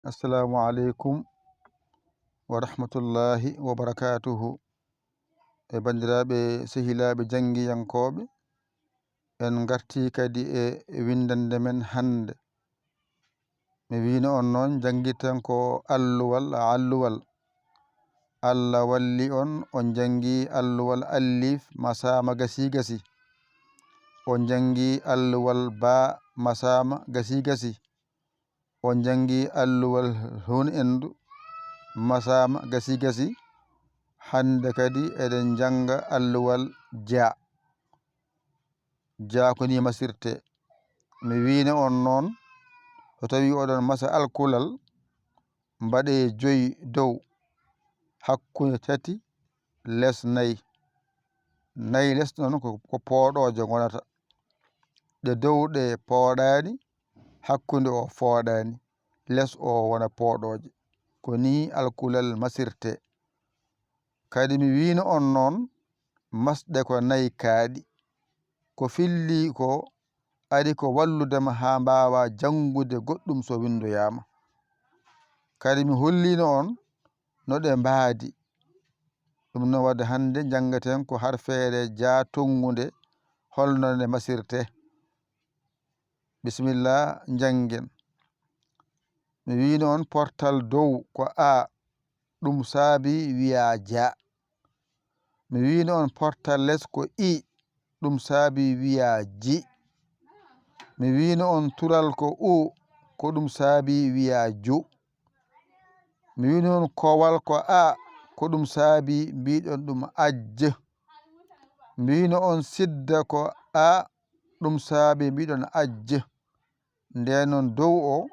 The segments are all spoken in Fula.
Assalamu alaikum wa rahmatullahi wa barakatuhu. Bandiraɓe sehilaɓe jangiyankoɓe, en garti kadi e windande men hande. Mi wino on noon janguirten ko alluwal Allah walli on jangi alluwal alif masama gasi on jangi alluwal ba masama gasi on jangi alluwal hun endu masama gasi hande kadi eɗen janga alluwal ja ko ni masirte. Mi wino on noon so tawi oɗon masa alkulal mbaɗe 5 dow hakkunde 3 less 4 less noon ko pooɗoje gonata, ɗe dow ɗe pooɗani, hakkunde o fooɗani, less o wona pooɗoje. Ko ni alkulal masirte. Kadi mi wino on noon masɗe ko 4 kaaɗi. Ko filli ko ari ko walludema ha mbawa jangude goɗɗum so windoyama. Kadi mi hollino on no ɗe mbaadi. Ɗum no wadde hande jangaten ko harfere ja tongude holno nde masirte. Bismillah jangen. Mi wino on portal dow ko a, ɗum saabi wiya ja. Mi wino on portal less ko i, ɗum saabi wiya ji. Mi wino on tural ko u, ko ɗum saabi wiya ju. Mi wino on kowal ko a, ko ɗum saabi mbiɗon ɗum ajje. Mi wino on sidda ko a, ɗum saabi mbiɗon ajje. Nden noon dow o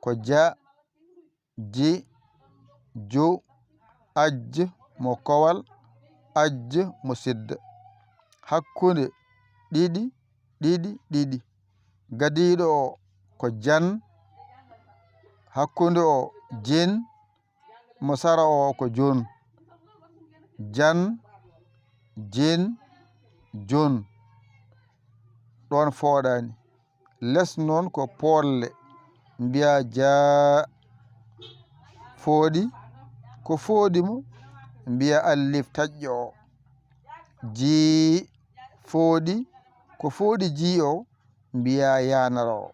ko ja, ji, ju, ajje mo kowal, ajje mo sidda. Hakkunde ɗiɗi gadiɗo o ko jan, hakkunde o jin, mo sara o ko jon. Jan, jin, jon, ɗon fooɗani. Less noon ko polle mbiya ja fooɗi, ko fooɗi mo mbiya alif taƴƴo o. Ji fooɗi, ko fooɗi ji o mbiya yanara o.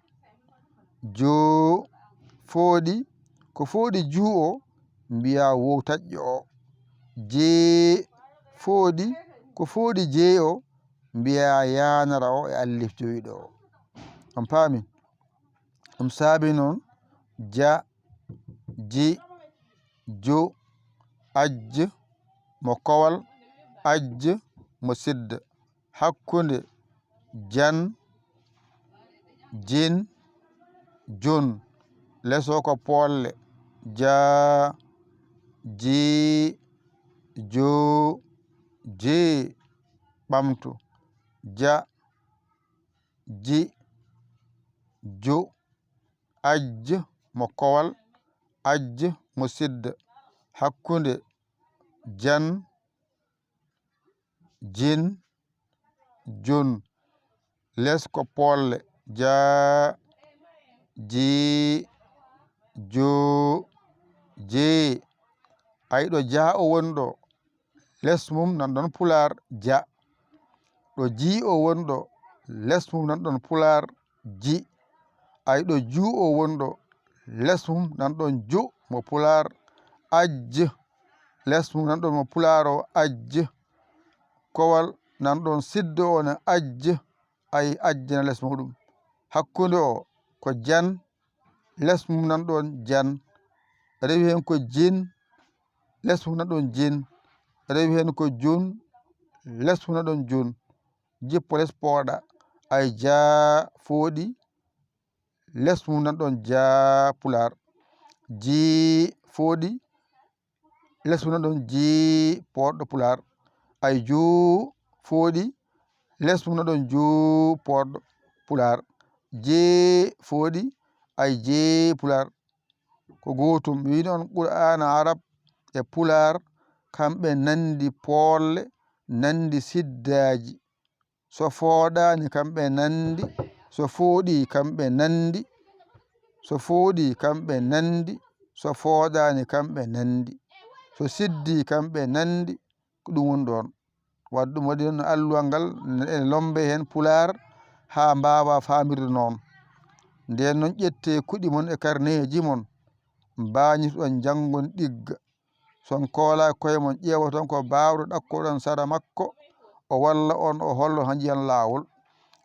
Jo fooɗi, ko fooɗi ju o mbiya wow taƴƴo o. Je fooɗi, ko fooɗi je o mbiya yanara o e alif joyiɗo o. On paami? Ɗum saabi noon ja, ji, ju, ajje mo kowal, ajje mo sidda. Hakkunde jan, jin, jon. Less o ko polle ja, ji, ju, je ɓamtu, ja, ji, ju, ajje mo kowal, ajje mo sidda. Hakkunde jan, jin, jon. Less ko polle ja, ji, ju, je. Ayɗo ja o woni ɗo less mum nanɗon pular ja. Ɗo ji o woni ɗo less mum nanɗon pular ji. Ayɗo ju o woni ɗo less mum nanɗon ju mo pular ajje. Less mum nanɗon mo pular o ajje. Kowal nanɗon siddo o ne ajje. Ay ajjana less muɗum. Hakkunde o ko jan, less mum nanɗon jan. Rewi hen ko jin, less mum nanɗon jin. Rewi hen ko jun, less mum nanɗon jun. Jippo less pooɗa. Ay ja fooɗi, less mum nanɗon ja pular. Ji fooɗi, less mum nanɗon ji poɗɗo pular. Ay ju fooɗi, less mum nanɗon ju poɗɗo pular. Je fooɗi, ay je pular. Ko gotum mi wino on Qur'ana arab e pular kamɓe nandi polle, nandi siddaji. So fooɗani kamɓe nandi, so fooɗi kamɓe nandi, so fooɗi kamɓe nandi, so fooɗani kamɓe nandi, so siddi kamɓe nandi. Ko ɗum woni ɗon. Wadde ɗum waɗi noon alluwal ngal ene lombe hen Pular ha mbawa famirde noon. Nden noon ƴette kuɗi mon e carnet mon mbañitoɗon janggon ɗigga. Son koola koye mon ƴeewaton ko bawɗo ɗakkoɗon sara makko o walla on o hollo ha jiyan lawol.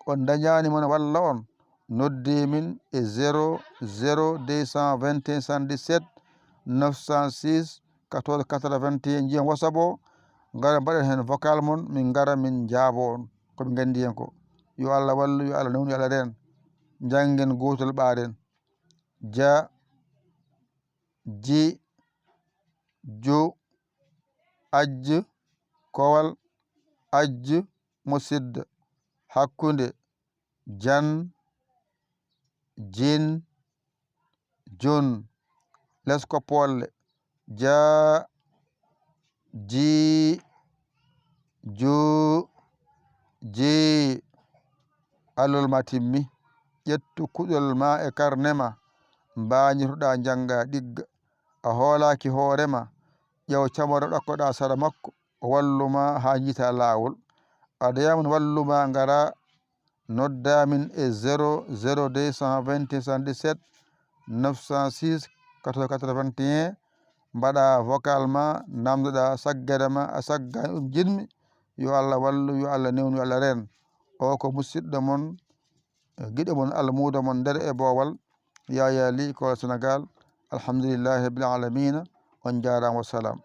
On dañani mon walla on nodde min e 00 221 77 906 14 81 jiyan WhatsApp o ngara mbaɗen hen vocal mon min ngara min jaabo on koɓe gandi hen ko. Yo Allah wallu, yo Allah newnu, yo Allah ren. Jangen gotol ɓaɗen ja ji jo ajj kowal ajj musidda hakkunde jan jin jon lesko polle ja ji jo je alol ma timmi. ƴettu kuɗol ma e karnema mbañitoɗa janga ɗigga. A hoolaki hoorema ƴeew camaro ɗakkoɗa sara makko o walluma ha jiita lawol. Adayama walluma ngara noddamin e 00 221 77 906 14 81 mbaɗa vocal ma namdoɗa saggere ma a saggani ɗum jinmi. Yo Allah wallu, yo Allah newnu, yo Allah ren. O ko musidɗo mon giɗo mon almudo mon nder e boowal Yaya Ly ko Sénégal. Alhamdulillahi rabbil alamina. On jarama, wassalam.